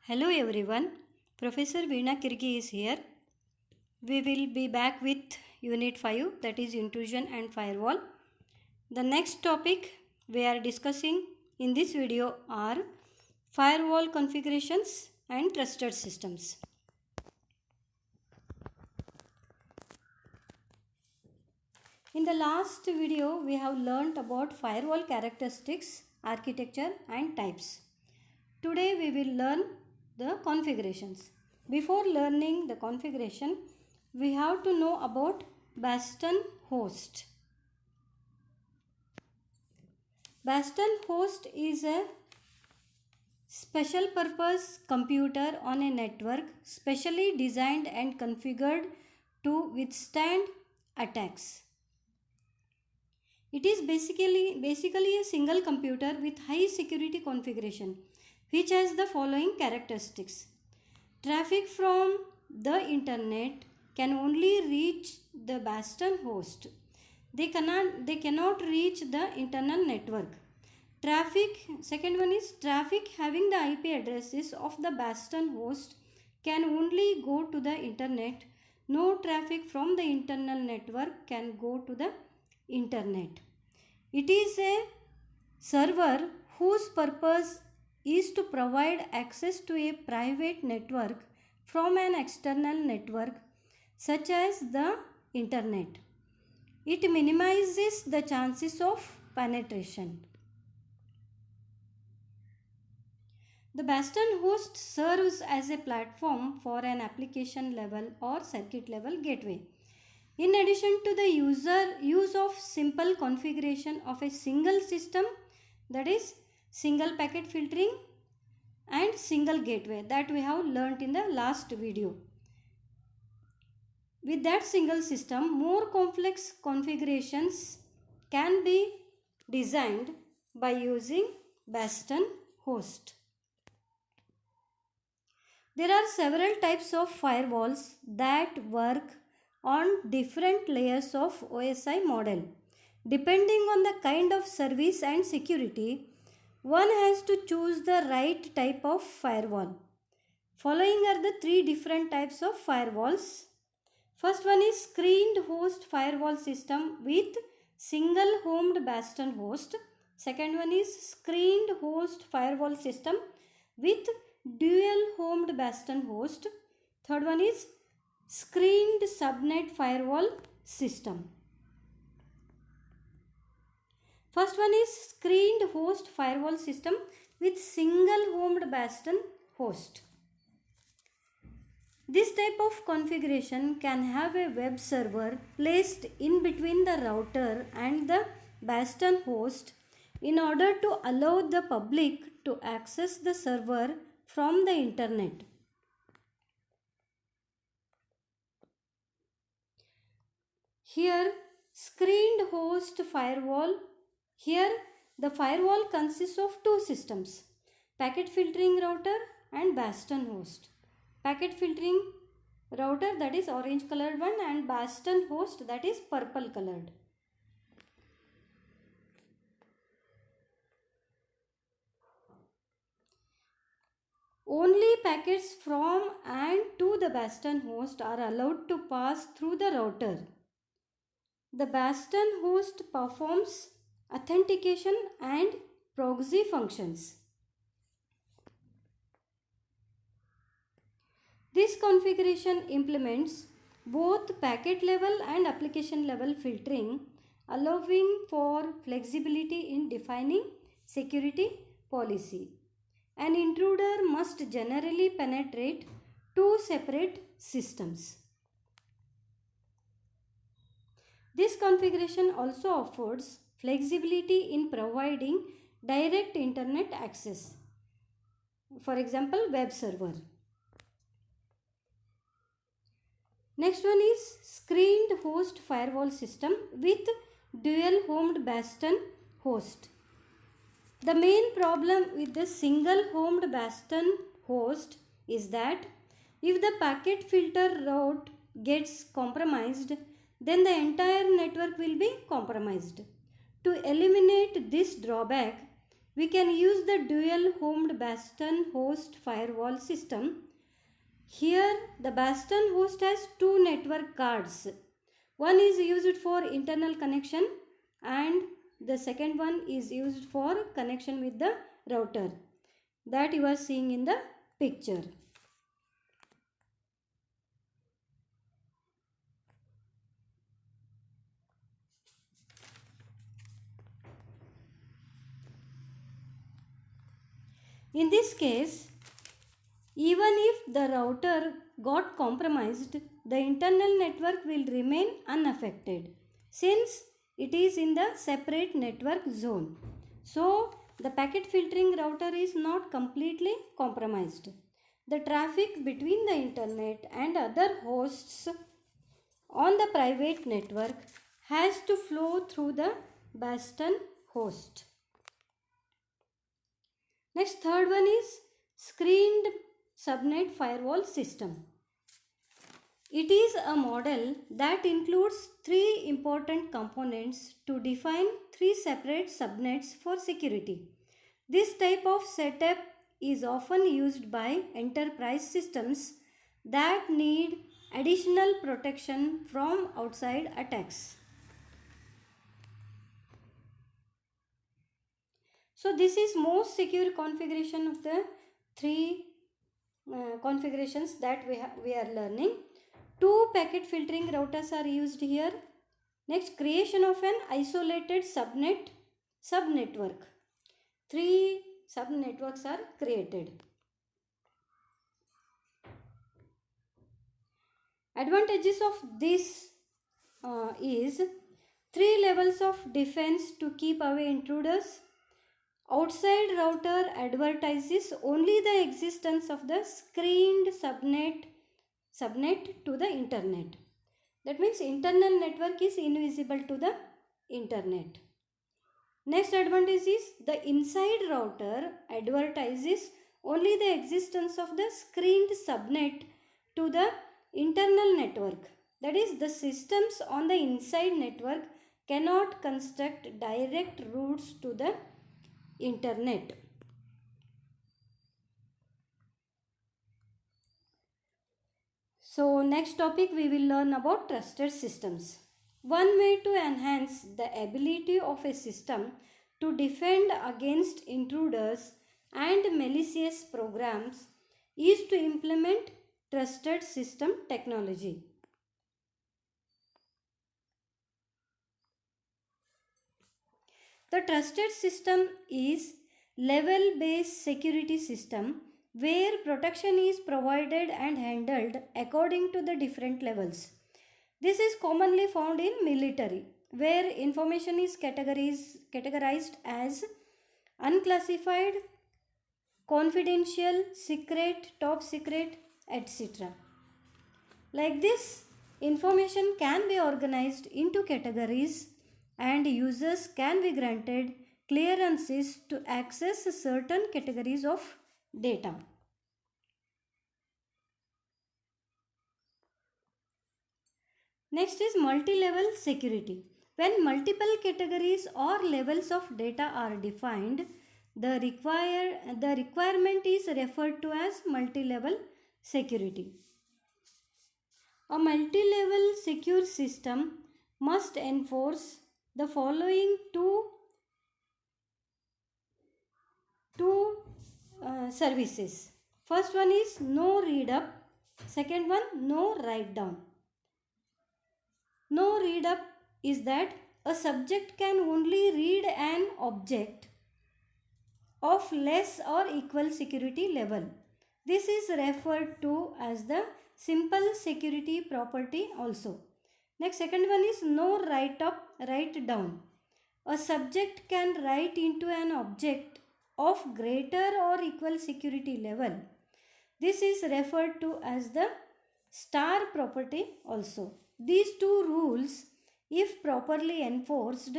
Hello everyone, Professor Veena Kirgi is here. We will be back with Unit 5, that is Intrusion and Firewall. The next topic we are discussing in this video are firewall configurations and trusted systems. In the last video we have learnt about firewall characteristics, architecture and types. Today we will learn the configurations. Before learning the configuration, we have to know about Bastion host. Bastion host is a special purpose computer on a network specially designed and configured to withstand attacks. It is basically a single computer with high security configuration which has the following characteristics. Traffic from the internet can only reach the Bastion host. They cannot reach the internal network. Second one is traffic having the IP addresses of the Bastion host can only go to the internet. No traffic from the internal network can go to the internet. It is a server whose purpose is to provide access to a private network from an external network such as the internet. It minimizes the chances of penetration. The Bastion host serves as a platform for an application level or circuit level gateway. In addition to the use of simple configuration of a single system, that is single packet filtering and single gateway that we have learnt in the last video. With that single system, more complex configurations can be designed by using Bastion host. There are several types of firewalls that work on different layers of OSI model. Depending on the kind of service and security, one has to choose the right type of firewall. Following are the three different types of firewalls. First one is screened host firewall system with single homed Bastion host. Second one is screened host firewall system with dual homed Bastion host. Third one is screened subnet firewall system. First one is screened host firewall system with single homed Bastion host. This type of configuration can have a web server placed in between the router and the Bastion host in order to allow the public to access the server from the internet. Here, screened host firewall. Here, the firewall consists of two systems, packet filtering router and Bastion host. Packet filtering router, that is orange colored one, and Bastion host, that is purple colored. Only packets from and to the Bastion host are allowed to pass through the router. The Bastion host performs authentication and proxy functions. This configuration implements both packet level and application level filtering, allowing for flexibility in defining security policy. An intruder must generally penetrate two separate systems. This configuration also affords flexibility in providing direct internet access. For example, web server. Next one is screened host firewall system with dual homed Bastion host. The main problem with the single homed Bastion host is that if the packet filter route gets compromised, then the entire network will be compromised. To eliminate this drawback, we can use the dual homed Bastion host firewall system. Here the Bastion host has two network cards. One is used for internal connection and the second one is used for connection with the router that you are seeing in the picture. In this case, even if the router got compromised, the internal network will remain unaffected since it is in the separate network zone. So, the packet filtering router is not completely compromised. The traffic between the internet and other hosts on the private network has to flow through the Bastion host. Next, third one is screened subnet firewall system. It is a model that includes three important components to define three separate subnets for security. This type of setup is often used by enterprise systems that need additional protection from outside attacks. So this is most secure configuration of the three configurations that we are learning. Two packet filtering routers are used here. Next, creation of an isolated subnetwork. Three subnetworks are created. Advantages of this is three levels of defense to keep away intruders. Outside router advertises only the existence of the screened subnet to the internet. That means internal network is invisible to the internet. Next advantage is the inside router advertises only the existence of the screened subnet to the internal network. That is, the systems on the inside network cannot construct direct routes to the internet. So next topic we will learn about trusted systems. One way to enhance the ability of a system to defend against intruders and malicious programs is to implement trusted system technology. The trusted system is level-based security system where protection is provided and handled according to the different levels. This is commonly found in military, where information is categorized as unclassified, confidential, secret, top secret, etc. Like this, information can be organized into categories and users can be granted clearances to access certain categories of data. Next is multi-level security. When multiple categories or levels of data are defined, the requirement is referred to as multi-level security. A multi-level secure system must enforce the following two services. First one is no read up, second one no write down. No read up is that a subject can only read an object of less or equal security level. This is referred to as the simple security property also. Next, second one is no write down. A subject can write into an object of greater or equal security level. This is referred to as the star property also. These two rules, if properly enforced,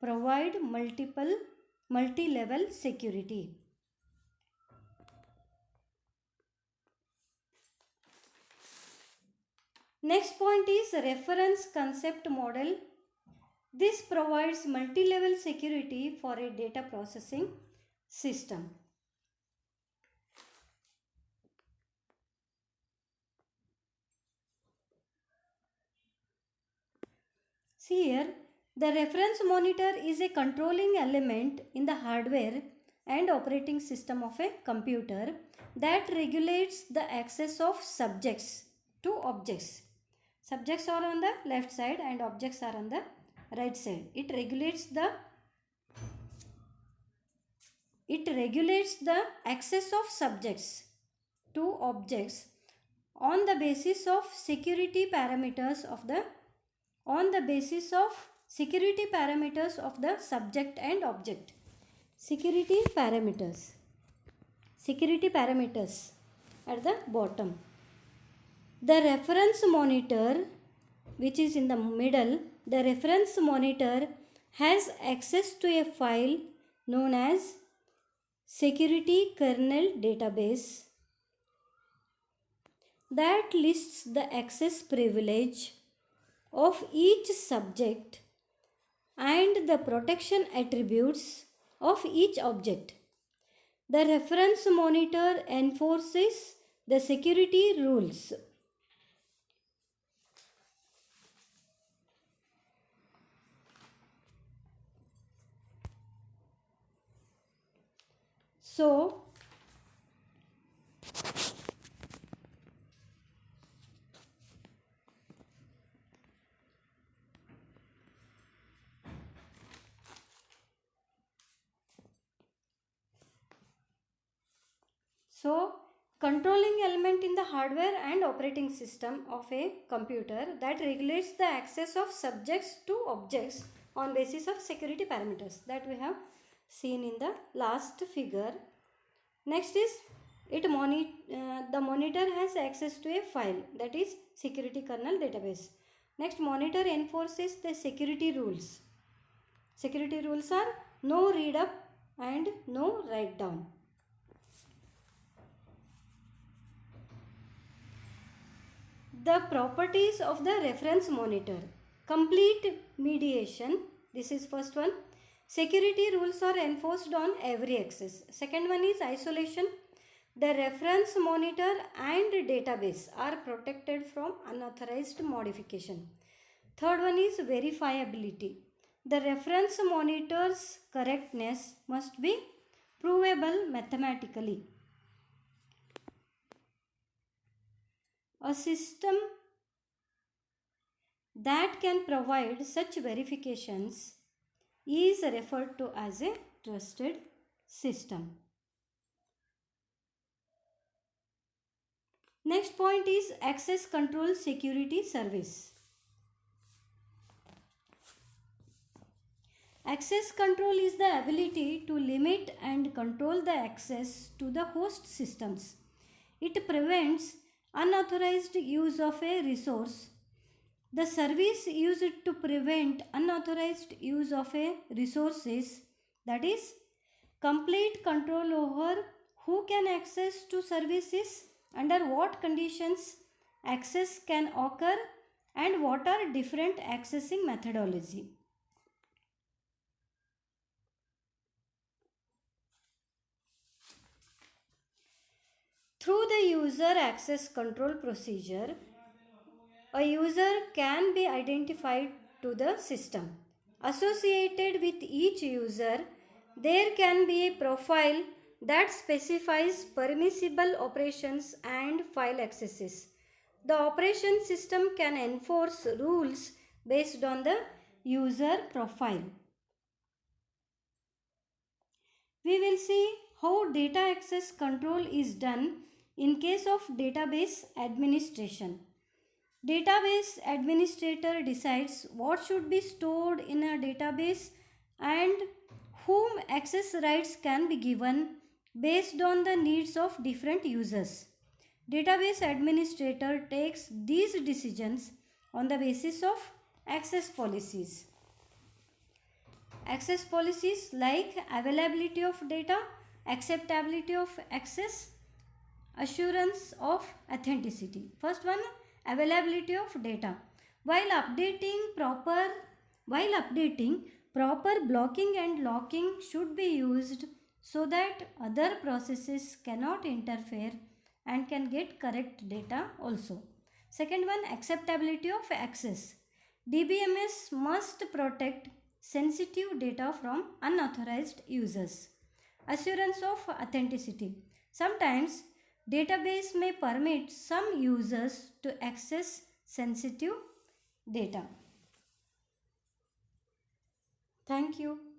provide multi-level security. Next point is reference concept model. This provides multi-level security for a data processing. system. See here, the reference monitor is a controlling element in the hardware and operating system of a computer that regulates the access of subjects to objects. Subjects are on the left side and objects are on the right side. It regulates the access of subjects to objects on the basis of security parameters of the subject and object. Security parameters at the bottom. The reference monitor, which is in the middle, the reference monitor has access to a file known as security kernel database that lists the access privilege of each subject and the protection attributes of each object. The reference monitor enforces the security rules. So, controlling element in the hardware and operating system of a computer that regulates the access of subjects to objects on basis of security parameters that we have seen in the last figure. Next is the monitor has access to a file, that is security kernel database. Next, monitor enforces the security rules. Security rules are no read up and no write down. The properties of the reference monitor. Complete mediation. This is first one. Security rules are enforced on every access. Second one is isolation. The reference monitor and database are protected from unauthorized modification. Third one is verifiability. The reference monitor's correctness must be provable mathematically. A system that can provide such verifications is referred to as a trusted system. Next point is access control security service. Access control is the ability to limit and control the access to the host systems. It prevents unauthorized use of a resource. The service used to prevent unauthorized use of a resource is, that is, complete control over who can access to services, under what conditions access can occur, and what are different accessing methodology. Through the user access control procedure, a user can be identified to the system. Associated with each user, there can be a profile that specifies permissible operations and file accesses. The operation system can enforce rules based on the user profile. We will see how data access control is done in case of database administration. Database administrator decides what should be stored in a database and whom access rights can be given based on the needs of different users. Database administrator takes these decisions on the basis of access policies. Access policies like availability of data, acceptability of access, assurance of authenticity. First one, availability of data. While updating, proper blocking and locking should be used so that other processes cannot interfere and can get correct data also. Second one, acceptability of access. DBMS must protect sensitive data from unauthorized users. Assurance of authenticity. Sometimes database may permit some users to access sensitive data. Thank you.